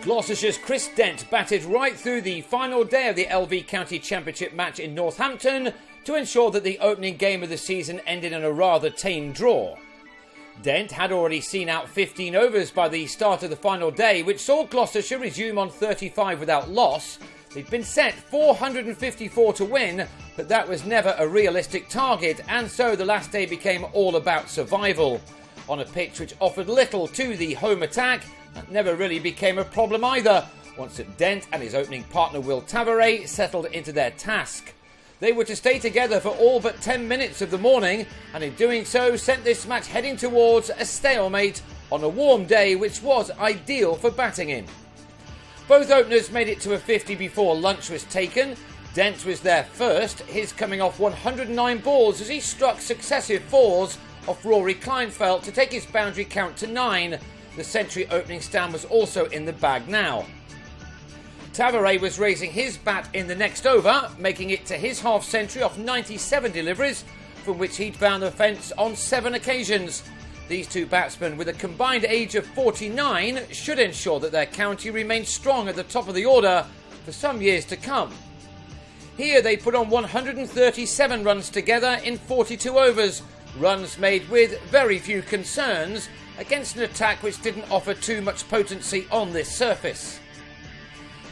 Gloucestershire's Chris Dent batted right through the final day of the LV County Championship match in Northampton to ensure that the opening game of the season ended in a rather tame draw. Dent had already seen out 15 overs by the start of the final day, which saw Gloucestershire resume on 35 without loss. They'd been set 454 to win, but that was never a realistic target, and so the last day became all about survival. On a pitch which offered little to the home attack, that never really became a problem either, once that Dent and his opening partner Will Tavares settled into their task. They were to stay together for all but 10 minutes of the morning, and in doing so sent this match heading towards a stalemate on a warm day which was ideal for batting in. Both openers made it to a 50 before lunch was taken. Dent was there first, his coming off 109 balls as he struck successive fours off Rory Kleinfeldt to take his boundary count to 9. The century opening stand was also in the bag now. Tavares was raising his bat in the next over, making it to his half-century off 97 deliveries, from which he'd found the fence on 7 occasions. These two batsmen, with a combined age of 49, should ensure that their county remains strong at the top of the order for some years to come. Here they put on 137 runs together in 42 overs, runs made with very few concerns, against an attack which didn't offer too much potency on this surface.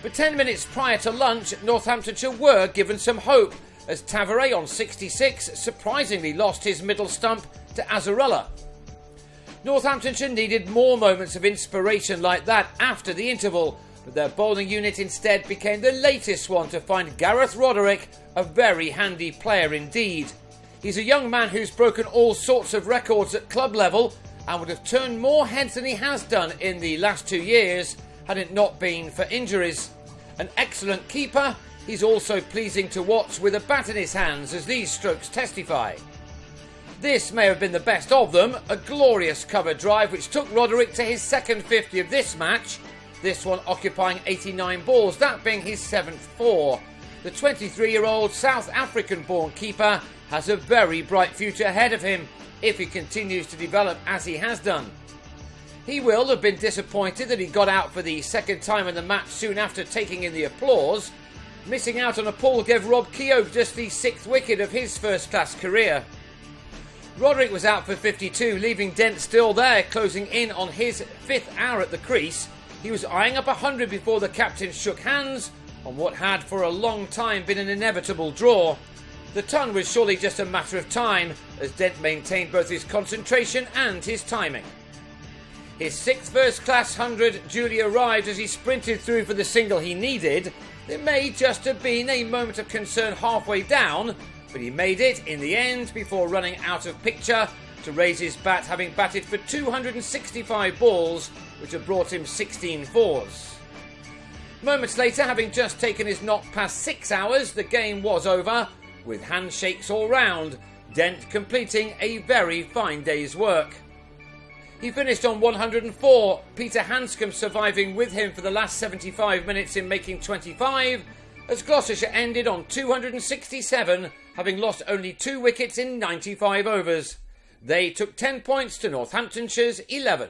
But 10 minutes prior to lunch, Northamptonshire were given some hope, as Tavares on 66 surprisingly lost his middle stump to Azarella. Northamptonshire needed more moments of inspiration like that after the interval, but their bowling unit instead became the latest one to find Gareth Roderick a very handy player indeed. He's a young man who's broken all sorts of records at club level and would have turned more heads than he has done in the last 2 years had it not been for injuries. An excellent keeper, he's also pleasing to watch with a bat in his hands, as these strokes testify. This may have been the best of them, a glorious cover drive which took Roderick to his second 50 of this match, this one occupying 89 balls, that being his 7th 4. The 23-year-old South African-born keeper has a very bright future ahead of him, if he continues to develop as he has done. He will have been disappointed that he got out for the second time in the match soon after taking in the applause. Missing out on a pull gave Rob Keogh just the 6th wicket of his first-class career. Roderick was out for 52, leaving Dent still there, closing in on his 5th hour at the crease. He was eyeing up 100 before the captain shook hands on what had for a long time been an inevitable draw. The ton was surely just a matter of time, as Dent maintained both his concentration and his timing. His 6th first-class 100 duly arrived as he sprinted through for the single he needed. There may just have been a moment of concern halfway down, but he made it in the end before running out of picture to raise his bat, having batted for 265 balls, which had brought him 16 fours. Moments later, having just taken his knock past 6 hours, the game was over, with handshakes all round, Dent completing a very fine day's work. He finished on 104, Peter Hanscom surviving with him for the last 75 minutes in making 25, as Gloucestershire ended on 267, having lost only 2 wickets in 95 overs. They took 10 points to Northamptonshire's 11.